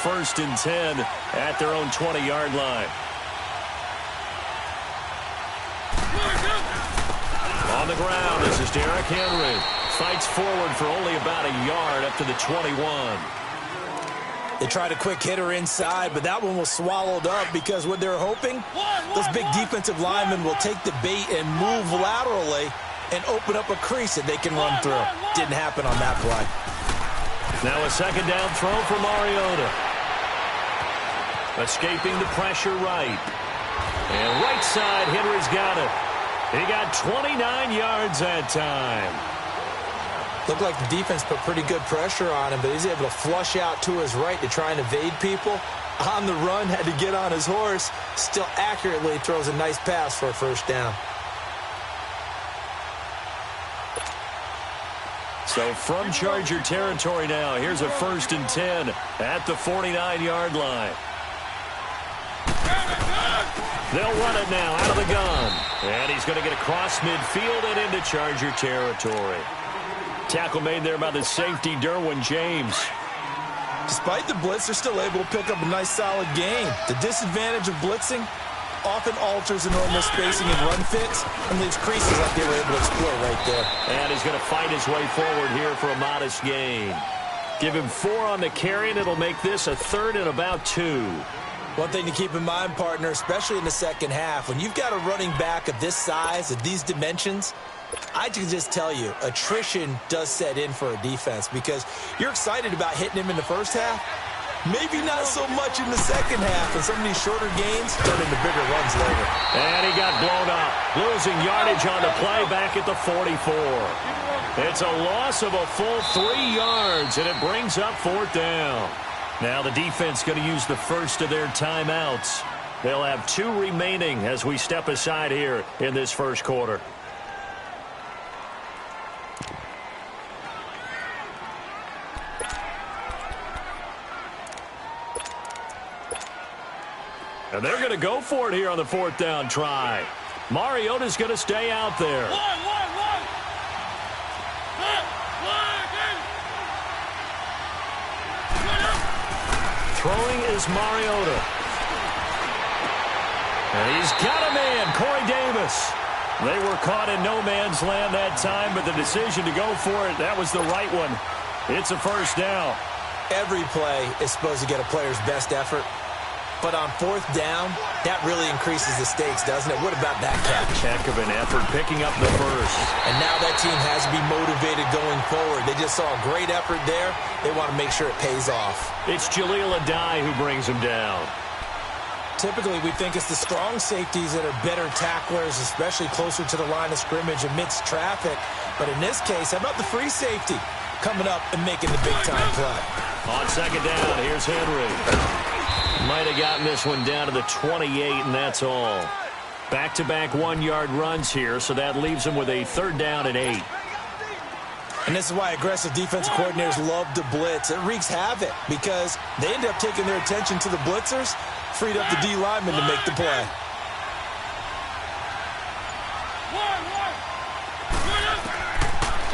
1st and 10 at their own 20-yard line. On the ground, this is Derrick Henry. Fights forward for only about a yard up to the 21. They tried a quick hitter inside, but that one was swallowed up because what they're hoping, those big defensive linemen will take the bait and move laterally and open up a crease that they can run through. Didn't happen on that play. Now a 2nd down throw for Mariota. Escaping the pressure right. And right side, Henry's got it. He got 29 yards that time. Looked like the defense put pretty good pressure on him, but he's able to flush out to his right to try and evade people. On the run, had to get on his horse. Still accurately throws a nice pass for a 1st down. So from Charger territory now, here's a 1st and 10 at the 49-yard line. They'll run it now out of the gun. And he's going to get across midfield and into Charger territory. Tackle made there by the safety, Derwin James. Despite the blitz, they're still able to pick up a nice, solid gain. The disadvantage of blitzing often alters the normal spacing and run fits and leaves creases like they were able to explore right there. And he's going to fight his way forward here for a modest gain. Give him 4 on the carry, and it'll make this a 3rd and about 2. One thing to keep in mind, partner, especially in the second half, when you've got a running back of this size, of these dimensions, I can just tell you, attrition does set in for a defense because you're excited about hitting him in the first half. Maybe not so much in the second half, and some of these shorter gains turn into bigger runs later. And he got blown up, losing yardage on the play back at the 44. It's a loss of a full 3 yards, and it brings up 4th down. Now the defense going to use the first of their timeouts. They'll have 2 remaining as we step aside here in this first quarter. And they're going to go for it here on the 4th down try. Mariota's going to stay out there. Throwing is Mariota. And he's got a man, Corey Davis. They were caught in no man's land that time, but the decision to go for it, that was the right one. It's a 1st down. Every play is supposed to get a player's best effort. But on 4th down, that really increases the stakes, doesn't it? What about that catch? Heck of an effort picking up the first. And now that team has to be motivated going forward. They just saw a great effort there. They want to make sure it pays off. It's Jaleel Adai who brings him down. Typically, we think it's the strong safeties that are better tacklers, especially closer to the line of scrimmage amidst traffic. But in this case, how about the free safety coming up and making the big-time play? On 2nd down, here's Henry. Might have gotten this one down to the 28, and that's all. Back-to-back 1-yard runs here, so that leaves them with a 3rd down and 8. And this is why aggressive defensive coordinators love to blitz. It wreaks havoc because they end up taking their attention to the blitzers, freed up the D lineman to make the play.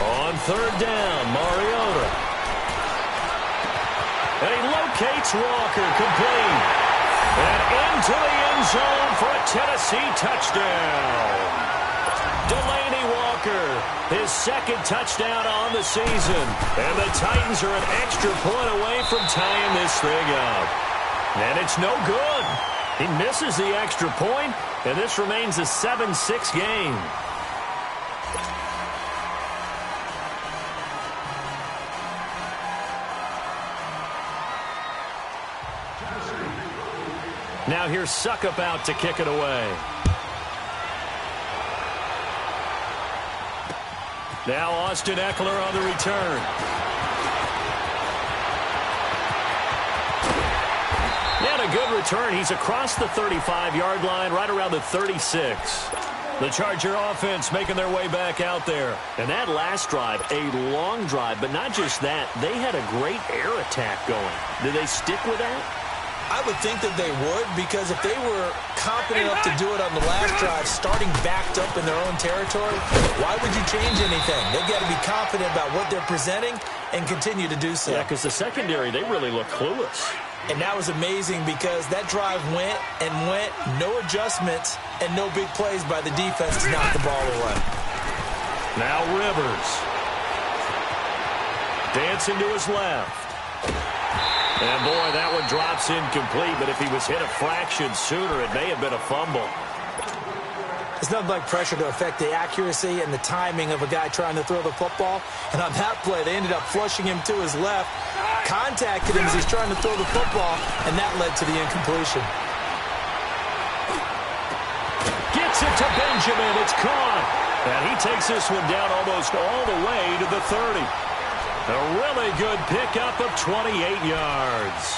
On 3rd down, Mariota. And he locates Walker, complete. And into the end zone for a Tennessee touchdown. Delaney Walker, his 2nd touchdown on the season. And the Titans are an extra point away from tying this thing up. And it's no good. He misses the extra point, and this remains a 7-6 game. Now here's Suckup out to kick it away. Now Austin Eckler on the return. And a good return. He's across the 35-yard line, right around the 36. The Charger offense making their way back out there. And that last drive, a long drive, but not just that. They had a great air attack going. Did they stick with that? I would think that they would, because if they were confident enough to do it on the last drive, starting backed up in their own territory, why would you change anything? They've got to be confident about what they're presenting and continue to do so. Yeah, because the secondary, they really look clueless. And that was amazing because that drive went and went, no adjustments, and no big plays by the defense to knock the ball away. Now Rivers. Dancing to his left. And, boy, that one drops incomplete, but if he was hit a fraction sooner, it may have been a fumble. It's nothing like pressure to affect the accuracy and the timing of a guy trying to throw the football. And on that play, they ended up flushing him to his left, contacted him as he's trying to throw the football, and that led to the incompletion. Gets it to Benjamin. It's caught. And he takes this one down almost all the way to the 30. A really good pickup of 28 yards.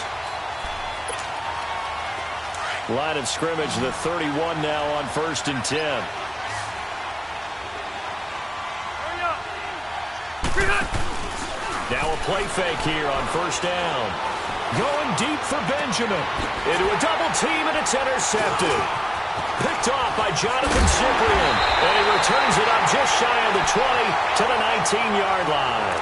Line of scrimmage, the 31 now on 1st and 10. Now a play fake here on 1st down. Going deep for Benjamin. Into a double team, and it's intercepted. Picked off by Jonathan Cyprian. And he returns it up just shy of the 20 to the 19-yard line.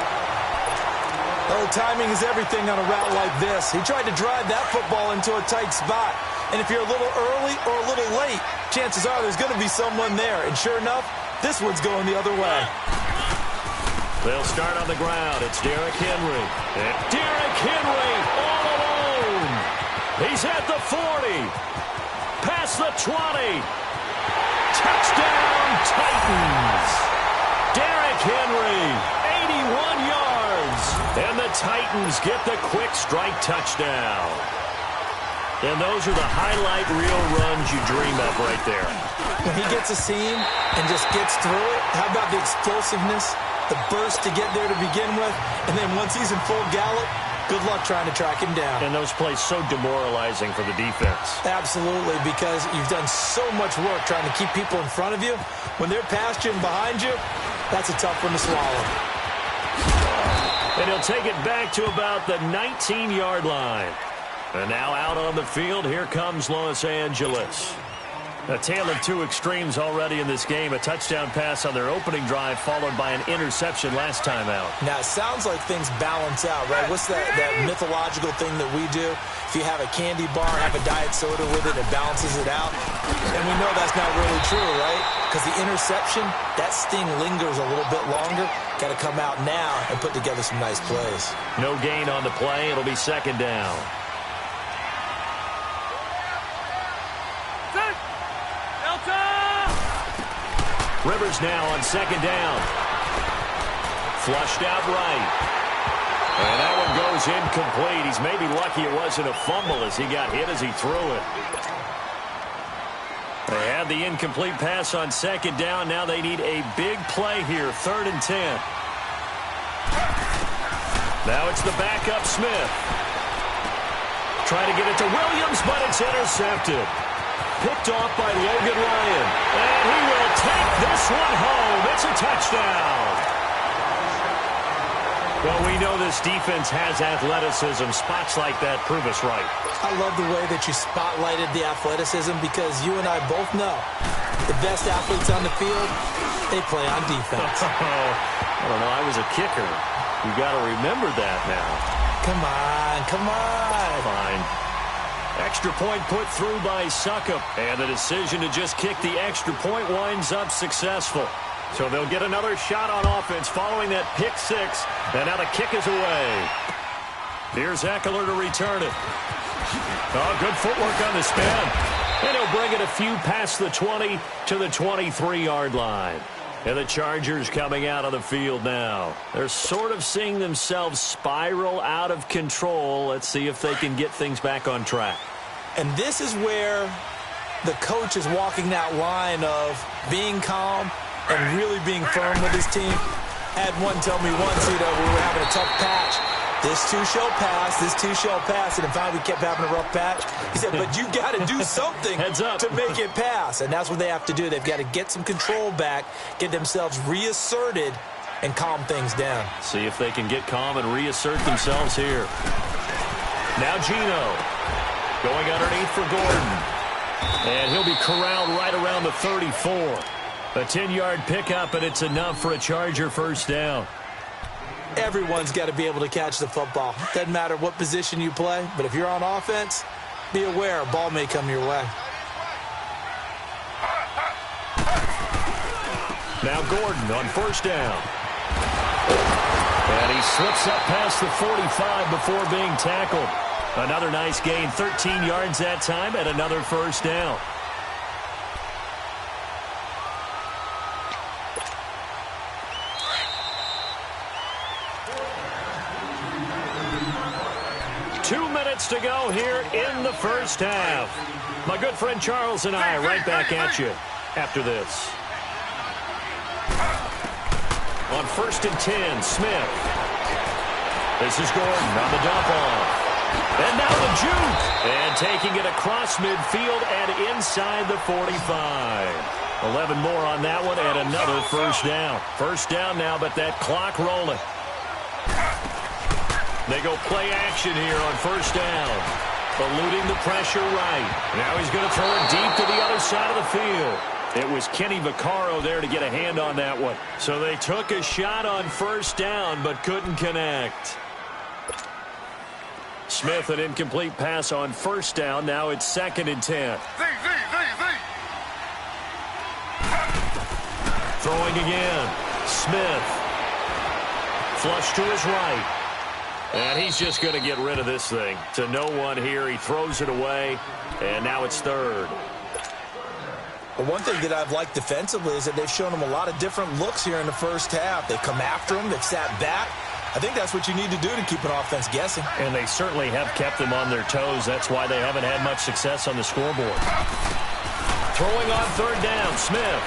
Oh, timing is everything on a route like this. He tried to drive that football into a tight spot. And if you're a little early or a little late, chances are there's going to be someone there. And sure enough, this one's going the other way. They'll start on the ground. It's Derrick Henry. And Derrick Henry all alone. He's at the 40. Past the 20. Touchdown, Titans. Derrick Henry, 81 yards. And the Titans get the quick strike touchdown. And those are the highlight reel runs you dream of right there. When he gets a seam and just gets through it, how about the explosiveness, the burst to get there to begin with, and then once he's in full gallop, good luck trying to track him down. And those plays so demoralizing for the defense. Absolutely, because you've done so much work trying to keep people in front of you. When they're past you and behind you, that's a tough one to swallow. And he'll take it back to about the 19-yard line. And now out on the field, here comes Los Angeles. A tale of two extremes already in this game. A touchdown pass on their opening drive, followed by an interception last time out. Now, it sounds like things balance out, right? What's that mythological thing that we do? If you have a candy bar, have a diet soda with it, it balances it out. And we know that's not really true, right? Because the interception, that sting lingers a little bit longer. Got to come out now and put together some nice plays. No gain on the play. It'll be 2nd down. Rivers now on 2nd down. Flushed out right. And that one goes incomplete. He's maybe lucky it wasn't a fumble as he got hit as he threw it. They had the incomplete pass on 2nd down. Now they need a big play here, 3rd and 10. Now it's the backup Smith. Trying to get it to Williams, but it's intercepted. Picked off by Logan Ryan. And he will take this one home. It's a touchdown. Well, we know this defense has athleticism. Spots like that prove us right. I love the way that you spotlighted the athleticism because you and I both know the best athletes on the field, they play on defense. I don't know. I was a kicker. You got to remember that now. Come on, come on. Fine. Extra point put through by Succop. And the decision to just kick the extra point winds up successful. So they'll get another shot on offense following that pick six. And now the kick is away. Here's Eckler to return it. Oh, good footwork on the spin. And he'll bring it a few past the 20 to the 23-yard line. And the Chargers coming out on the field now. They're sort of seeing themselves spiral out of control. Let's see if they can get things back on track. And this is where the coach is walking that line of being calm and really being firm with his team. Had one tell me once, we were having a tough patch. This too shall pass, this too shall pass. And finally we kept having a rough patch. He said, but you got to do something to make it pass. And that's what they have to do. They've got to get some control back, get themselves reasserted, and calm things down. See if they can get calm and reassert themselves here. Now Geno going underneath for Gordon. And he'll be corralled right around the 34. A 10-yard pickup, and it's enough for a Charger first down. Everyone's got to be able to catch the football. Doesn't matter what position you play, but if you're on offense, be aware a ball may come your way. Now Gordon on first down. And he slips up past the 45 before being tackled. Another nice gain, 13 yards that time, and another first down. To go here in the first half. My good friend Charles and I right back at you after this. On 1st and 10, Smith. This is Gordon on the dump off. And now the juke. And taking it across midfield and inside the 45. 11 more on that one and another first down. First down now, but that clock rolling. They go play action here on first down. Eluding the pressure right. Now he's going to throw it deep to the other side of the field. It was Kenny Vaccaro there to get a hand on that one. So they took a shot on first down but couldn't connect. Smith, an incomplete pass on first down. Now it's 2nd and 10. Throwing again. Smith. Flush to his right. And he's just going to get rid of this thing. To no one here. He throws it away. And now it's 3rd. Well, one thing that I've liked defensively is that they've shown him a lot of different looks here in the first half. They've come after him. They've sat back. I think that's what you need to do to keep an offense guessing. And they certainly have kept them on their toes. That's why they haven't had much success on the scoreboard. Throwing on 3rd down, Smith.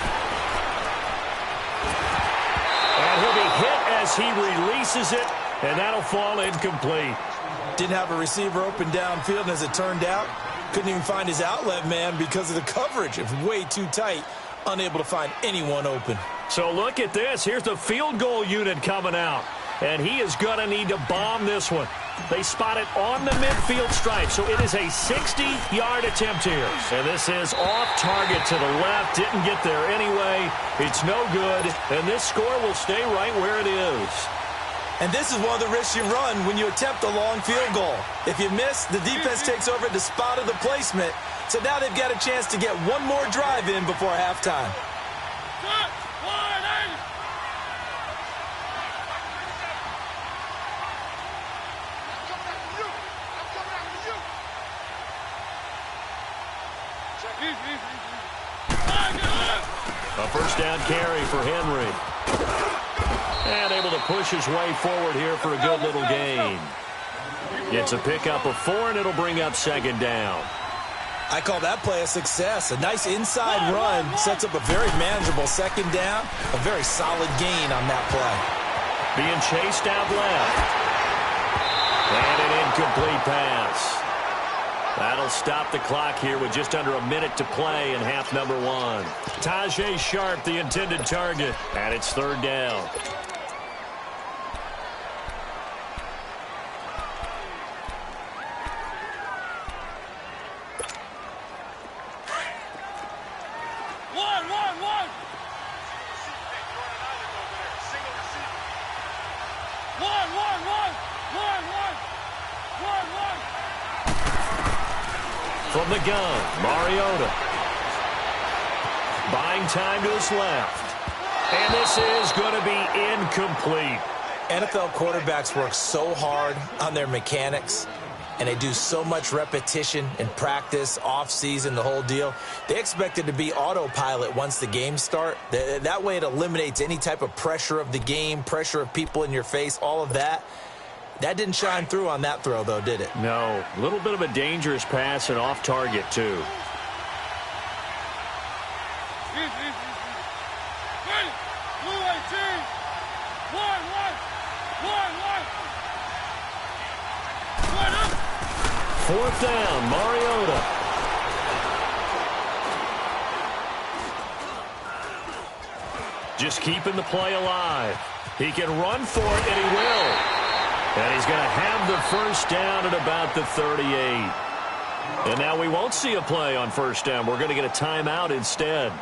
And he'll be hit as he releases it. And that'll fall incomplete. Didn't have a receiver open downfield, and as it turned out, couldn't even find his outlet man because of the coverage. It was way too tight, unable to find anyone open. So look at this. Here's the field goal unit coming out. And he is going to need to bomb this one. They spot it on the midfield stripe, so it is a 60-yard attempt here. And this is off target to the left. Didn't get there anyway. It's no good, and this score will stay right where it is. And this is one of the risks you run when you attempt a long field goal. If you miss, the defense takes over at the spot of the placement. So now they've got a chance to get one more drive in before halftime. A first down carry for Henry. And able to push his way forward here for a good little gain. It's a pickup of 4, and it'll bring up 2nd down. I call that play a success. A nice inside run sets up a very manageable 2nd down. A very solid gain on that play. Being chased out left. And an incomplete pass. That'll stop the clock here with just under a minute to play in half number 1. Tajay Sharp, the intended target, and it's 3rd down. From the gun, Mariota. Buying time to his left. And this is going to be incomplete. NFL quarterbacks work so hard on their mechanics, and they do so much repetition in practice, off-season, the whole deal. They expect it to be autopilot once the games start. That way it eliminates any type of pressure of the game, pressure of people in your face, all of that. That didn't shine through on that throw, though, did it? No. A little bit of a dangerous pass and off target, too. Fourth down, Mariota. Just keeping the play alive. He can run for it, and he will. And he's going to have the first down at about the 38. And now we won't see a play on first down. We're going to get a timeout instead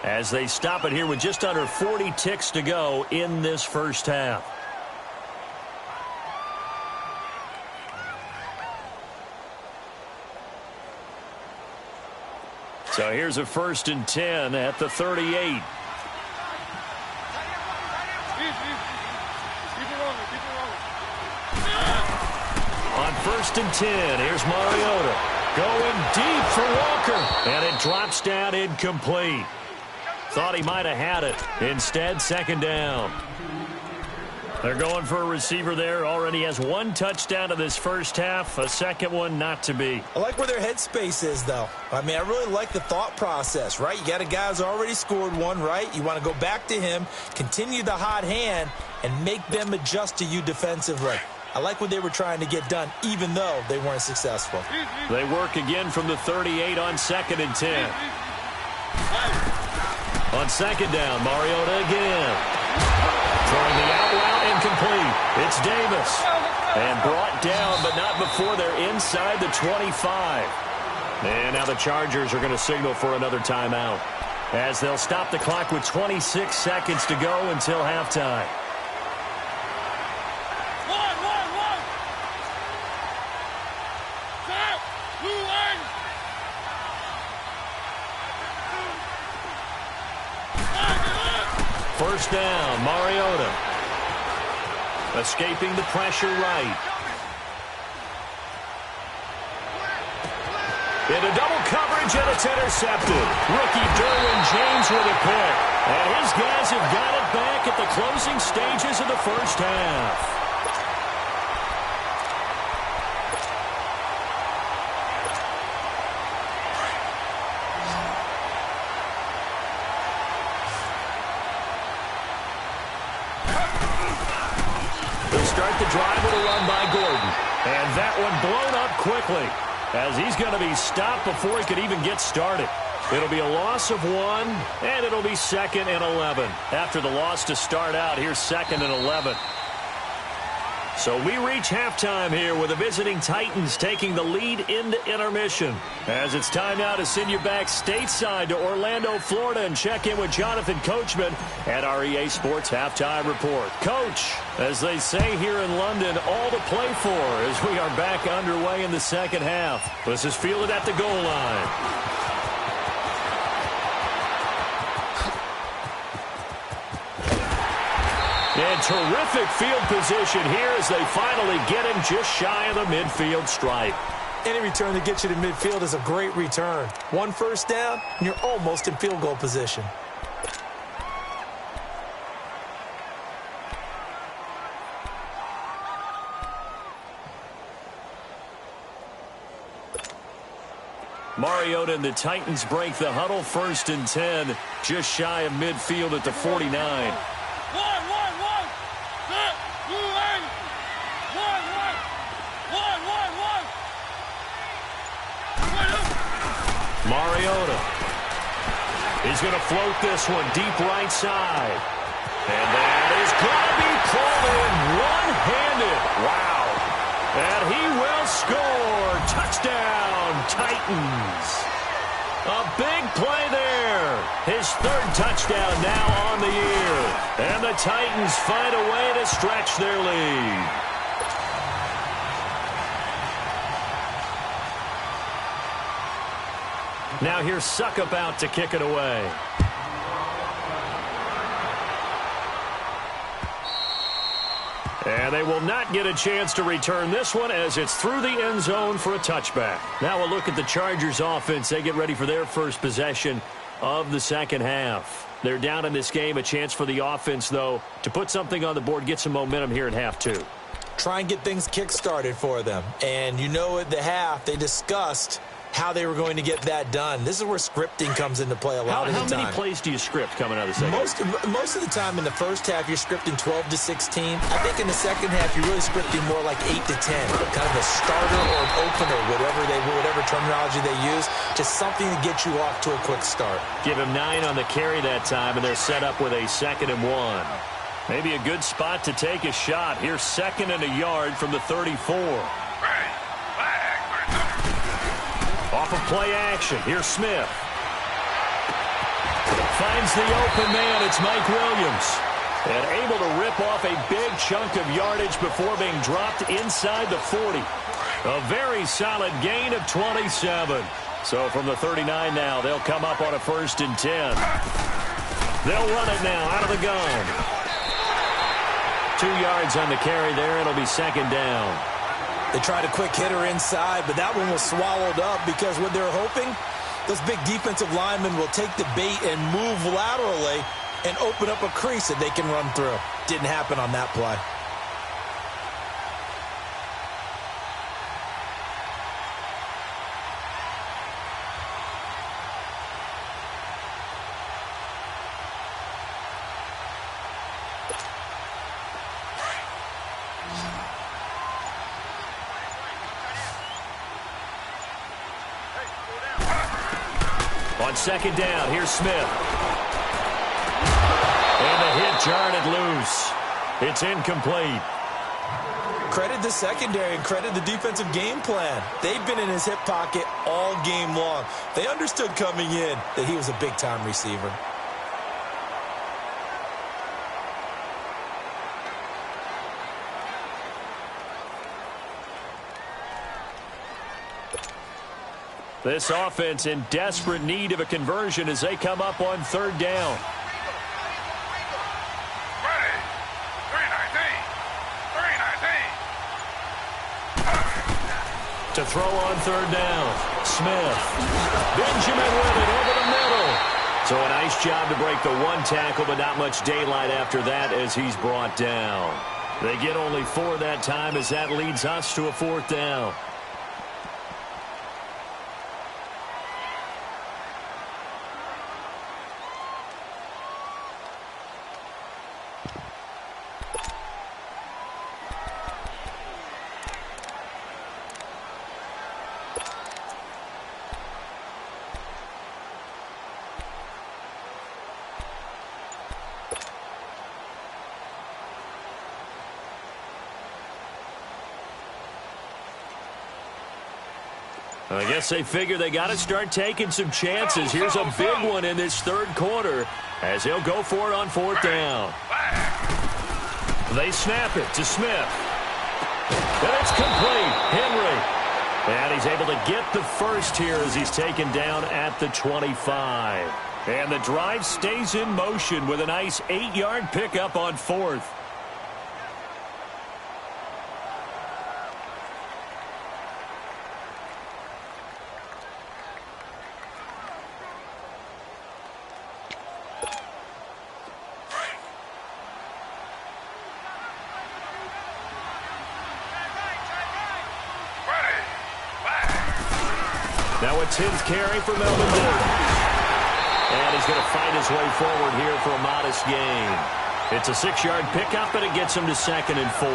as they stop it here with just under 40 ticks to go in this first half. So here's a 1st and 10 at the 38. On 1st and 10, here's Mariota. Going deep for Walker. And it drops down incomplete. Thought he might have had it. Instead, 2nd down. They're going for a receiver there. Already has 1 touchdown in this first half. A second one not to be. I like where their headspace is, though. I mean, I really like the thought process, right? You got a guy who's already scored 1, right? You want to go back to him, continue the hot hand, and make them adjust to you defensively. I like what they were trying to get done, even though they weren't successful. They work again from the 38 on 2nd and 10. On 2nd down, Mariota again. Throwing the out route incomplete. It's Davis. And brought down, but not before they're inside the 25. And now the Chargers are going to signal for another timeout, as they'll stop the clock with 26 seconds to go until halftime. First down, Mariota. Escaping the pressure right. Into double coverage, and it's intercepted. Rookie Derwin James with a pick. And his guys have got it back at the closing stages of the first half. Start the drive with a run by Gordon. And that one blown up quickly, as he's going to be stopped before he could even get started. It'll be a loss of 1, and it'll be 2nd and 11. After the loss to start out, here's 2nd and 11. So we reach halftime here with the visiting Titans taking the lead into intermission. As it's time now to send you back stateside to Orlando, Florida, and check in with Jonathan Coachman at our EA Sports Halftime Report. Coach, as they say here in London, all to play for as we are back underway in the second half. This is fielded at the goal line. And terrific field position here as they finally get him just shy of the midfield stripe. Any return that gets you to midfield is a great return. 1 first down, and you're almost in field goal position. Mariota and the Titans break the huddle. 1st and 10, just shy of midfield at the 49. Mariota. He's going to float this one deep right side. And that is going to be pulled in one-handed. Wow. And he will score. Touchdown, Titans. A big play there. His 3rd touchdown now on the year. And the Titans find a way to stretch their lead. Now here's Suckup out to kick it away. And they will not get a chance to return this one as it's through the end zone for a touchback. Now we'll look at the Chargers offense. They get ready for their first possession of the second half. They're down in this game. A chance for the offense, though, to put something on the board, get some momentum here in half 2. Try and get things kick-started for them. And you know at the half, they discussed how they were going to get that done. This is where scripting comes into play a lot of the time. How many plays do you script coming out of the second half? Most of the time in the first half, you're scripting 12 to 16. I think in the second half, you're really scripting more like 8 to 10. Kind of a starter or an opener, whatever terminology they use. Just something to get you off to a quick start. Give him 9 on the carry that time, and they're set up with a 2nd and 1. Maybe a good spot to take a shot. Here's 2nd and a yard from the 34. Off of play action. Here's Smith. Finds the open man. It's Mike Williams. And able to rip off a big chunk of yardage before being dropped inside the 40. A very solid gain of 27. So from the 39 now, they'll come up on a 1st and 10. They'll run it now out of the gun. 2 yards on the carry there. It'll be 2nd down. They tried a quick hitter inside, but that one was swallowed up because what they're hoping, those big defensive linemen will take the bait and move laterally and open up a crease that they can run through. Didn't happen on that play. On 2nd down, here's Smith. And the hit jarred it loose. It's incomplete. Credit the secondary and credit the defensive game plan. They've been in his hip pocket all game long. They understood coming in that he was a big-time receiver. This offense in desperate need of a conversion as they come up on 3rd down. To throw on 3rd down, Smith. Benjamin with it over the middle. So a nice job to break the 1 tackle, but not much daylight after that as he's brought down. They get only 4 that time as that leads us to a 4th down. I guess they figure they got to start taking some chances. Here's a big one in this 3rd quarter as he'll go for it on 4th down. They snap it to Smith. And it's complete. Henry. And he's able to get the first here as he's taken down at the 25. And the drive stays in motion with a nice 8-yard pickup on 4th. Now a 10th carry for Melvin Gordon. And he's going to fight his way forward here for a modest gain. It's a 6-yard pickup, and it gets him to 2nd and 4.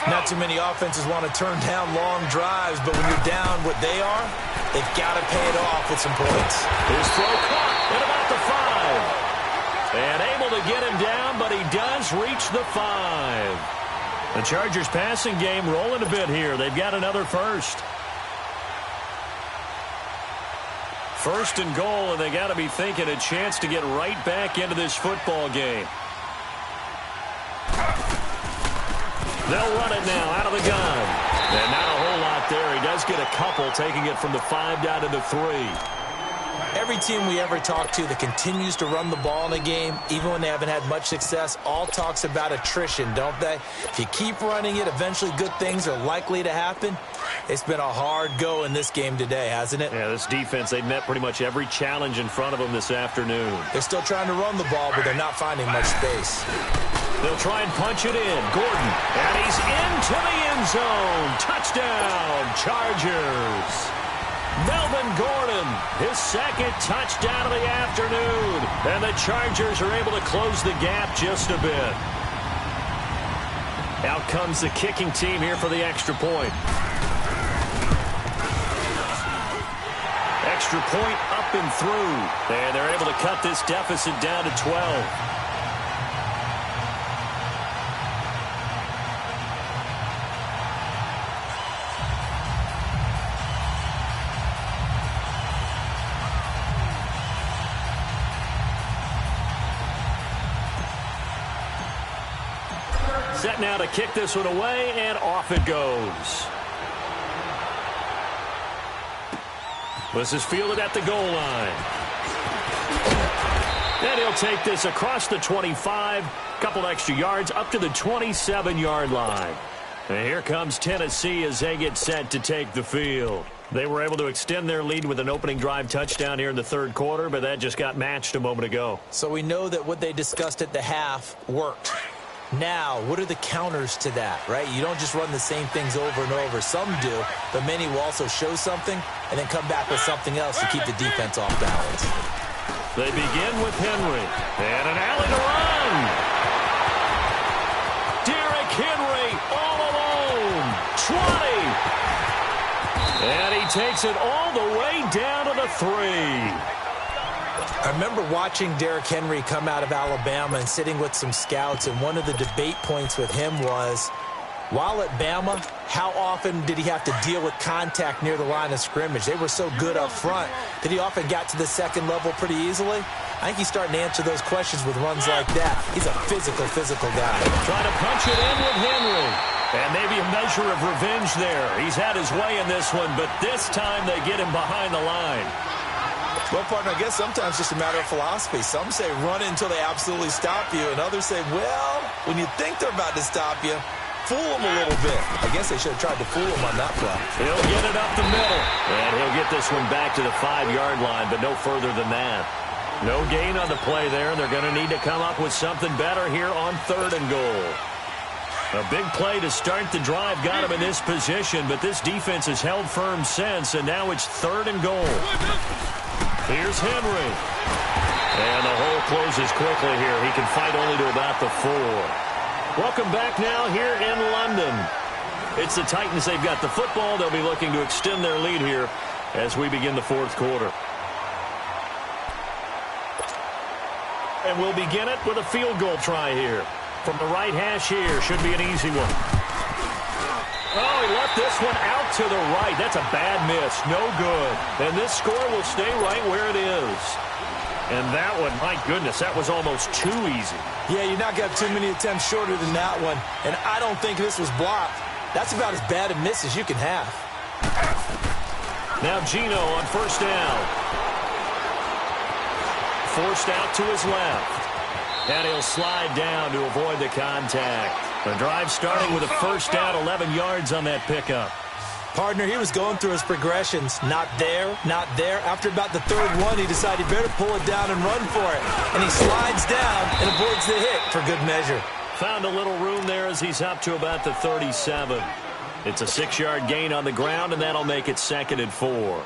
Not too many offenses want to turn down long drives, but when you're down what they are, they've got to pay it off with some points. His throw caught at about the 5. And able to get him down, but he does reach the 5. The Chargers passing game rolling a bit here. They've got another first. 1st and goal, and they got to be thinking a chance to get right back into this football game. They'll run it now out of the gun. And not a whole lot there. He does get a couple, taking it from the 5 down to the 3. Every team we ever talk to that continues to run the ball in a game, even when they haven't had much success, all talks about attrition, don't they? If you keep running it, eventually good things are likely to happen. It's been a hard go in this game today, hasn't it? Yeah, this defense, they've met pretty much every challenge in front of them this afternoon. They're still trying to run the ball, but they're not finding much space. They'll try and punch it in. Gordon, and he's into the end zone. Touchdown, Chargers. Melvin Gordon, his 2nd touchdown of the afternoon. And the Chargers are able to close the gap just a bit. Out comes the kicking team here for the extra point. Extra point up and through. And they're able to cut this deficit down to 12. Set now to kick this one away, and off it goes. This is fielded at the goal line. And he'll take this across the 25, couple extra yards up to the 27-yard line. And here comes Tennessee as they get set to take the field. They were able to extend their lead with an opening drive touchdown here in the third quarter, but that just got matched a moment ago. So we know that what they discussed at the half worked. Now, what are the counters to that, right? You don't just run the same things over and over. Some do, but many will also show something and then come back with something else to keep the defense off balance. They begin with Henry. And an alley to run. Derrick Henry all alone. 20. And he takes it all the way down to the 3. I remember watching Derrick Henry come out of Alabama and sitting with some scouts, and one of the debate points with him was, while at Bama, how often did he have to deal with contact near the line of scrimmage? They were so good up front that he often got to the second level pretty easily. I think he's starting to answer those questions with runs like that. He's a physical guy. Trying to punch it in with Henry. And maybe a measure of revenge there. He's had his way in this one, but this time they get him behind the line. Well, partner, I guess sometimes it's just a matter of philosophy. Some say run until they absolutely stop you, and others say, well, when you think they're about to stop you, fool them a little bit. I guess they should have tried to fool them on that play. He'll get it up the middle, and he'll get this one back to the 5-yard line, but no further than that. No gain on the play there, and they're going to need to come up with something better here on 3rd and goal. A big play to start the drive got him in this position, but this defense has held firm since, and now it's 3rd and goal. Here's Henry. And the hole closes quickly here. He can fight only to about the 4. Welcome back now here in London. It's the Titans. They've got the football. They'll be looking to extend their lead here as we begin the 4th quarter. And we'll begin it with a field goal try here. From the right hash here. Should be an easy one. Oh, he left this one out to the right. That's a bad miss. No good. And this score will stay right where it is. And that one, my goodness, that was almost too easy. Yeah, you're not going to have too many attempts shorter than that one. And I don't think this was blocked. That's about as bad a miss as you can have. Now Gino on 1st down. Forced out to his left. And he'll slide down to avoid the contact. The drive starting with a 1st down, 11 yards on that pickup. Partner, he was going through his progressions. Not there, not there. After about the 3rd one, he decided he better pull it down and run for it. And he slides down and avoids the hit for good measure. Found a little room there as he's up to about the 37. It's a 6-yard gain on the ground, and that'll make it 2nd and 4.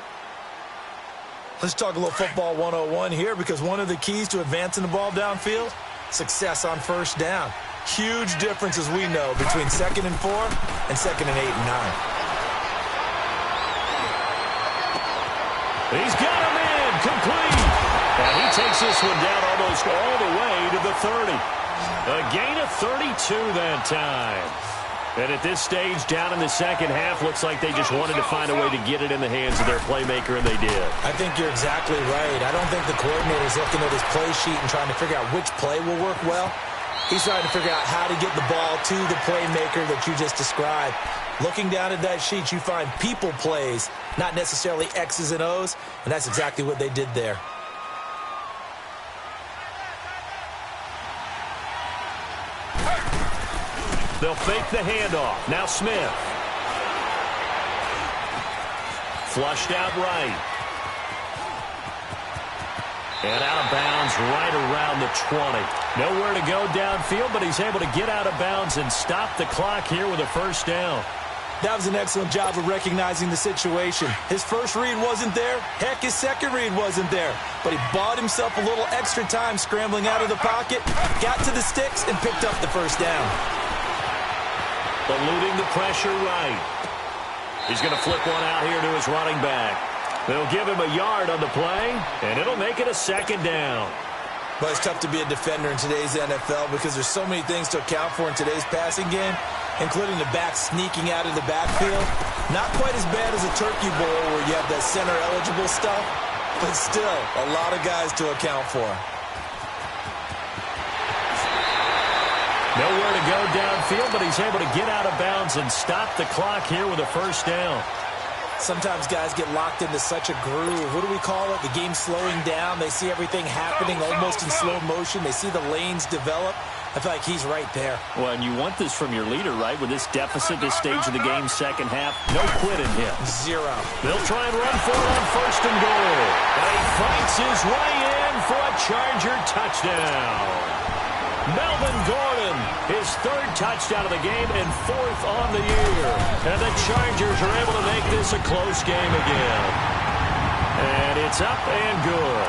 Let's talk a little football 101 here, because one of the keys to advancing the ball downfield, success on 1st down. Huge difference, as we know, between 2nd and 4 and 2nd and 8 and 9. He's got him in, complete. And he takes this one down almost all the way to the 30. A gain of 32 that time. And at this stage, down in the second half, looks like they just wanted to find a way to get it in the hands of their playmaker, and they did. I think you're exactly right. I don't think the coordinator's looking at his play sheet and trying to figure out which play will work well. He's trying to figure out how to get the ball to the playmaker that you just described. Looking down at that sheet, you find people plays, not necessarily X's and O's, and that's exactly what they did there. They'll fake the handoff. Now Smith. Flushed out right. And out of bounds right around the 20. Nowhere to go downfield, but he's able to get out of bounds and stop the clock here with a 1st down. That was an excellent job of recognizing the situation. His first read wasn't there. Heck, his second read wasn't there. But he bought himself a little extra time scrambling out of the pocket, got to the sticks, and picked up the 1st down. Eluding the pressure right. He's going to flip one out here to his running back. They'll give him a yard on the play, and it'll make it a 2nd down. But it's tough to be a defender in today's NFL because there's so many things to account for in today's passing game, including the back sneaking out of the backfield. Not quite as bad as a turkey bowl where you have that center-eligible stuff, but still a lot of guys to account for. Nowhere to go downfield, but he's able to get out of bounds and stop the clock here with a 1st down. Sometimes guys get locked into such a groove. What do we call it? The game slowing down. They see everything happening almost in slow motion. They see the lanes develop. I feel like he's right there. Well, and you want this from your leader, right? With this deficit, this stage of the game, second half, no quit in him. Zero. They'll try and run for it on first and goal. And he fights his way in for a Charger touchdown. Melvin Gordon, his third touchdown of the game and fourth on the year. And the Chargers are able to make this a close game again. And it's up and good.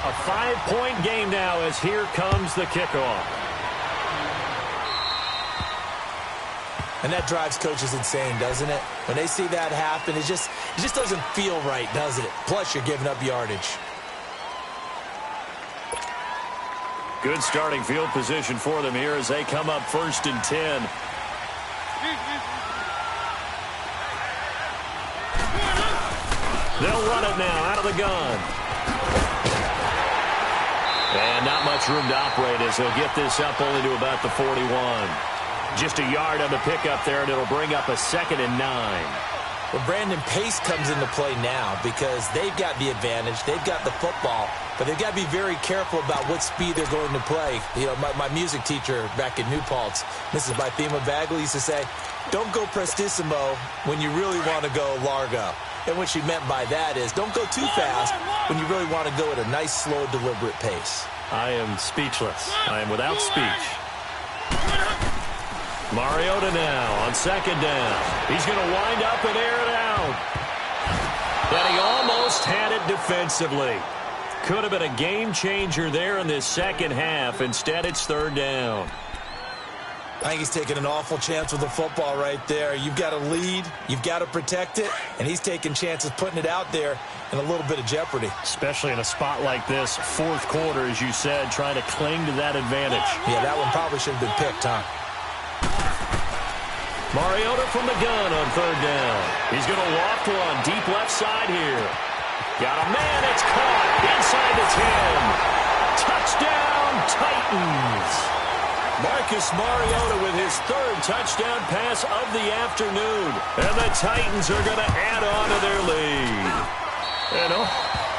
A 5-point game now as here comes the kickoff. And that drives coaches insane, doesn't it? When they see that happen, it just doesn't feel right, does it? Plus, you're giving up yardage. Good starting field position for them here as they come up first and 10. They'll run it now out of the gun. And not much room to operate as they'll get this up only to about the 41. Just a yard on the pickup there, and it'll bring up a 2nd and 9. Well, Brandon, pace comes into play now because they've got the advantage. They've got the football, but they've got to be very careful about what speed they're going to play. You know, my music teacher back in New Paltz, Mrs. Bythema Bagley, used to say, don't go prestissimo when you really want to go largo. And what she meant by that is don't go too fast when you really want to go at a nice, slow, deliberate pace. I am speechless. I am without speech. Mariota now on second down. He's going to wind up and air it out. But he almost had it defensively. Could have been a game changer there in this second half. Instead, it's third down. I think he's taking an awful chance with the football right there. You've got to lead, you've got to protect it, and he's taking chances putting it out there in a little bit of jeopardy. Especially in a spot like this, fourth quarter, as you said, trying to cling to that advantage. Yeah, that one probably should have been picked, huh? Mariota from the gun on third down. He's going to loft one deep left side here. Got a man, it's caught inside the 10. Touchdown, Titans. Marcus Mariota with his third touchdown pass of the afternoon. And the Titans are going to add on to their lead. And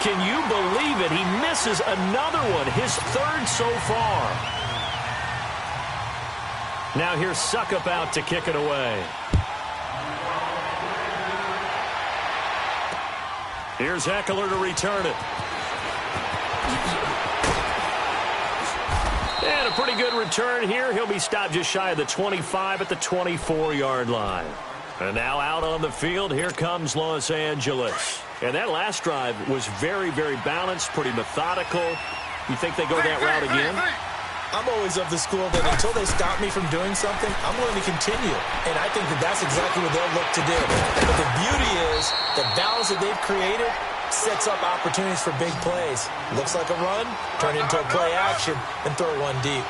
can you believe it? He misses another one, his third so far. Now here's Suckup out to kick it away. Here's Eckler to return it. And a pretty good return here. He'll be stopped just shy of the 25 at the 24-yard line. And now out on the field, here comes Los Angeles. And that last drive was very, very balanced, pretty methodical. You think they go that route again? I'm always of the school that until they stop me from doing something, I'm going to continue. And I think that that's exactly what they'll look to do. But the beauty is the balance that they've created sets up opportunities for big plays. Looks like a run, turn into a play action, and throw one deep.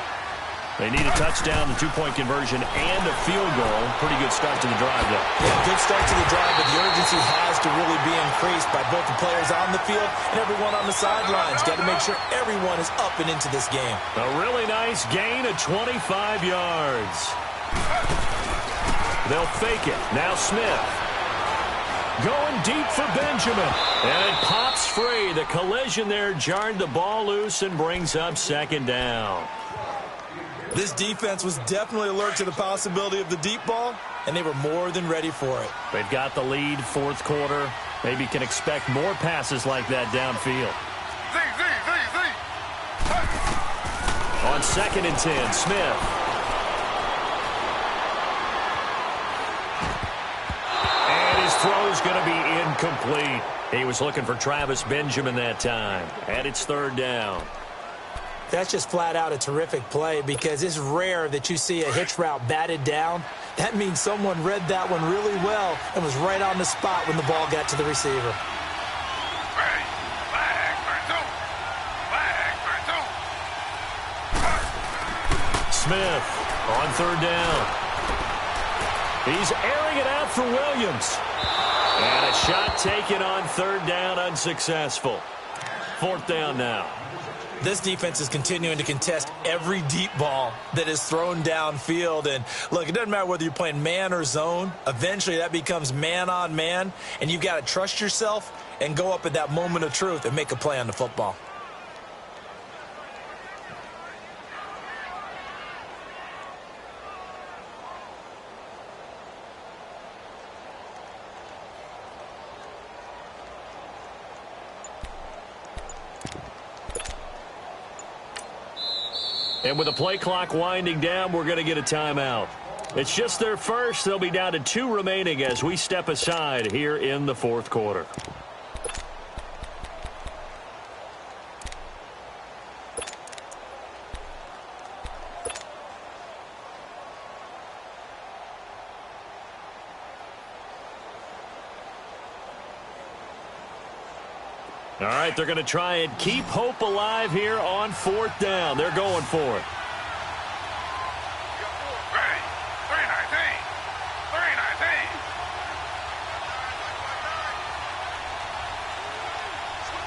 They need a touchdown, the two-point conversion, and a field goal. Pretty good start to the drive, though. Yeah, good start to the drive, but the urgency has to really be increased by both the players on the field and everyone on the sidelines. Got to make sure everyone is up and into this game. A really nice gain of 25 yards. They'll fake it. Now Smith. Going deep for Benjamin. And it pops free. The collision there jarred the ball loose and brings up second down. This defense was definitely alert to the possibility of the deep ball, and they were more than ready for it. They've got the lead, fourth quarter. Maybe can expect more passes like that downfield. On second and 10, Smith. And his throw's going to be incomplete. He was looking for Travis Benjamin that time. And it's third down. That's just flat out a terrific play because it's rare that you see a hitch route batted down. That means someone read that one really well and was right on the spot when the ball got to the receiver. Smith on third down. He's airing it out for Williams. And a shot taken on third down, unsuccessful. Fourth down now. This defense is continuing to contest every deep ball that is thrown downfield. And, look, it doesn't matter whether you're playing man or zone. Eventually that becomes man on man, and you've got to trust yourself and go up at that moment of truth and make a play on the football. And with the play clock winding down, we're going to get a timeout. It's just their first. They'll be down to 2 remaining as we step aside here in the fourth quarter. All right, they're going to try and keep hope alive here on 4th down. They're going for it. Ready. 319. 319. Z.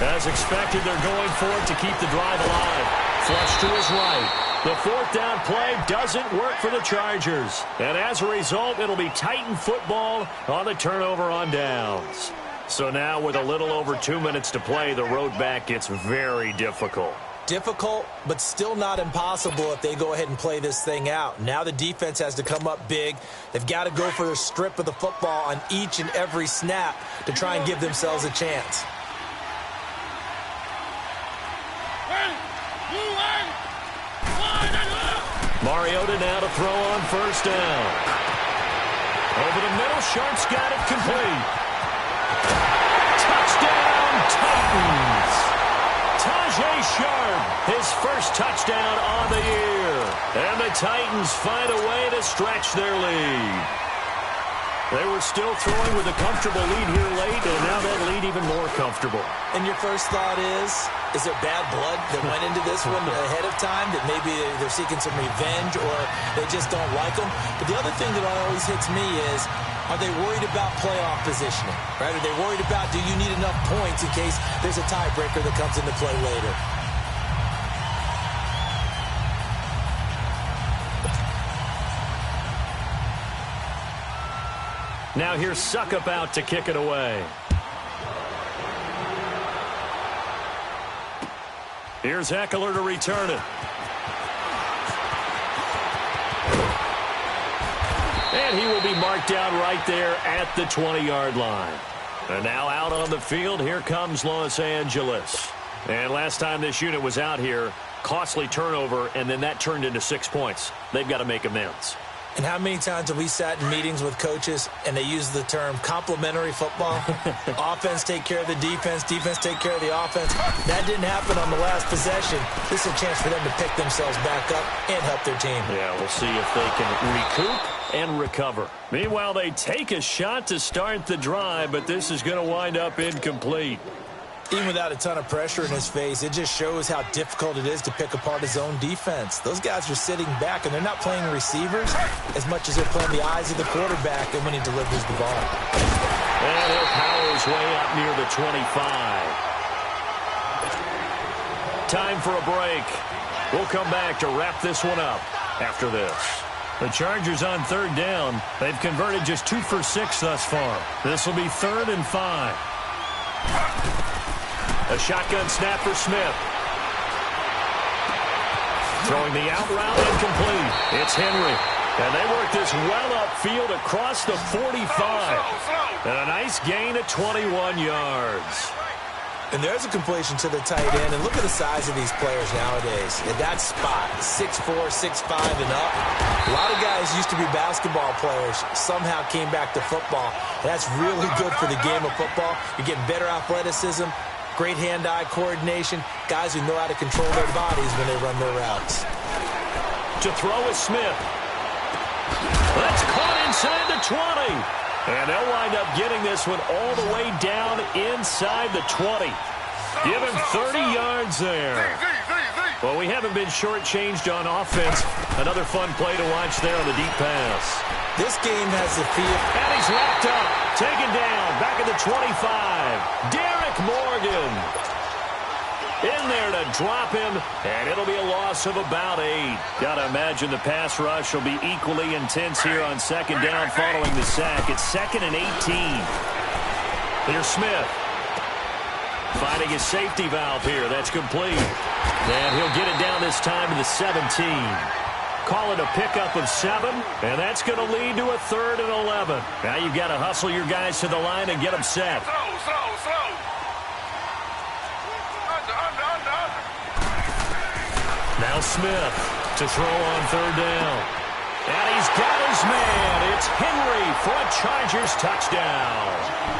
As expected, they're going for it to keep the drive alive. Flush to his right. The 4th down play doesn't work for the Chargers. And as a result, it'll be Titan football on the turnover on downs. So now with a little over 2 minutes to play, the road back gets very difficult. Difficult, but still not impossible if they go ahead and play this thing out. Now the defense has to come up big. They've got to go for the strip of the football on each and every snap to try and give themselves a chance. Mariota now to throw on 1st down. Over the middle, Sharp's got it complete. Touchdown, Titans! Tajay Sharp, his first touchdown on the year. And the Titans find a way to stretch their lead. They were still throwing with a comfortable lead here late, and now that lead even more comfortable. And your first thought is there bad blood that went into this one ahead of time, that maybe they're seeking some revenge or they just don't like them? But the other thing that always hits me is, are they worried about playoff positioning? Right? Are they worried about, do you need enough points in case there's a tiebreaker that comes into play later? Now here's Suckup out to kick it away. Here's Eckler to return it. And he will be marked down right there at the 20-yard line. And now out on the field, here comes Los Angeles. And last time this unit was out here, costly turnover, and then that turned into 6 points. They've got to make amends. And how many times have we sat in meetings with coaches and they use the term complementary football? Offense take care of the defense, defense take care of the offense. That didn't happen on the last possession. This is a chance for them to pick themselves back up and help their team. Yeah, we'll see if they can recoup and recover. Meanwhile, they take a shot to start the drive, but this is going to wind up incomplete. Even without a ton of pressure in his face, it just shows how difficult it is to pick apart his own defense. Those guys are sitting back, and they're not playing receivers as much as they're playing the eyes of the quarterback and when he delivers the ball. And he'll power his way up near the 25. Time for a break. We'll come back to wrap this one up after this. The Chargers on 3rd down. They've converted just 2 for 6 thus far. This will be 3rd and 5. A shotgun snap for Smith. Throwing the out route incomplete. It's Henry. And they work this well upfield across the 45. And a nice gain at 21 yards. And there's a completion to the tight end. And look at the size of these players nowadays. At that spot, 6'4", 6'5", and up. A lot of guys used to be basketball players, somehow came back to football. That's really good for the game of football. You're getting better athleticism, great hand-eye coordination, guys who know how to control their bodies when they run their routes. To throw is Smith. That's caught inside the 20. And they'll wind up getting this one all the way down inside the 20. Give him 30 yards there. Well, we haven't been shortchanged on offense. Another fun play to watch there on the deep pass. This game has the feel. And he's wrapped up. Taken down. Back at the 25. Derek Morgan. In there to drop him. And it'll be a loss of about 8. Got to imagine the pass rush will be equally intense here on second down following the sack. It's 2nd and 18. Here's Smith. Finding his safety valve here. That's complete. And he'll get it down this time to the 17. Call it a pickup of 7, and that's going to lead to a 3rd and 11. Now you've got to hustle your guys to the line and get them set. Slow. Under. Now Smith to throw on 3rd down. And he's got his man. It's Henry for a Chargers touchdown.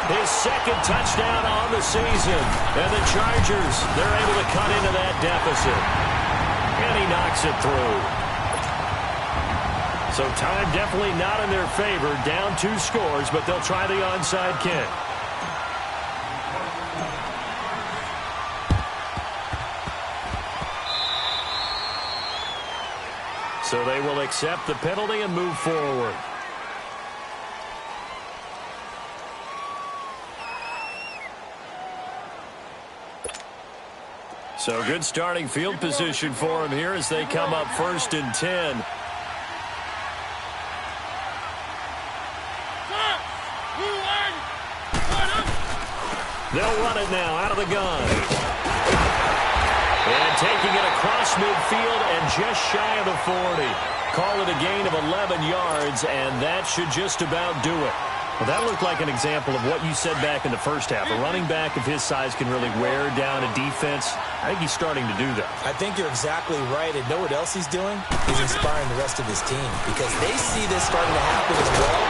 His 2nd touchdown on the season. And the Chargers, they're able to cut into that deficit. And he knocks it through. So time definitely not in their favor. Down 2 scores, but they'll try the onside kick. So they will accept the penalty and move forward. So good starting field position for him here as they come up 1st and 10. They'll run it now out of the gun. And taking it across midfield and just shy of the 40. Call it a gain of 11 yards, and that should just about do it. Well, that looked like an example of what you said back in the first half. A running back of his size can really wear down a defense. I think he's starting to do that. I think you're exactly right. And know what else he's doing? He's inspiring the rest of his team because they see this starting to happen as well.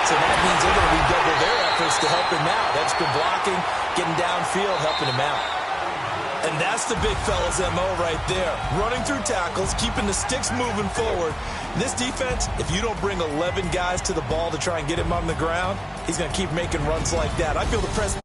So that means they're going to redouble their efforts to help him out. Extra blocking, getting downfield, helping him out. And that's the big fella's MO right there. Running through tackles, keeping the sticks moving forward. This defense, if you don't bring 11 guys to the ball to try and get him on the ground, he's going to keep making runs like that. I feel the press.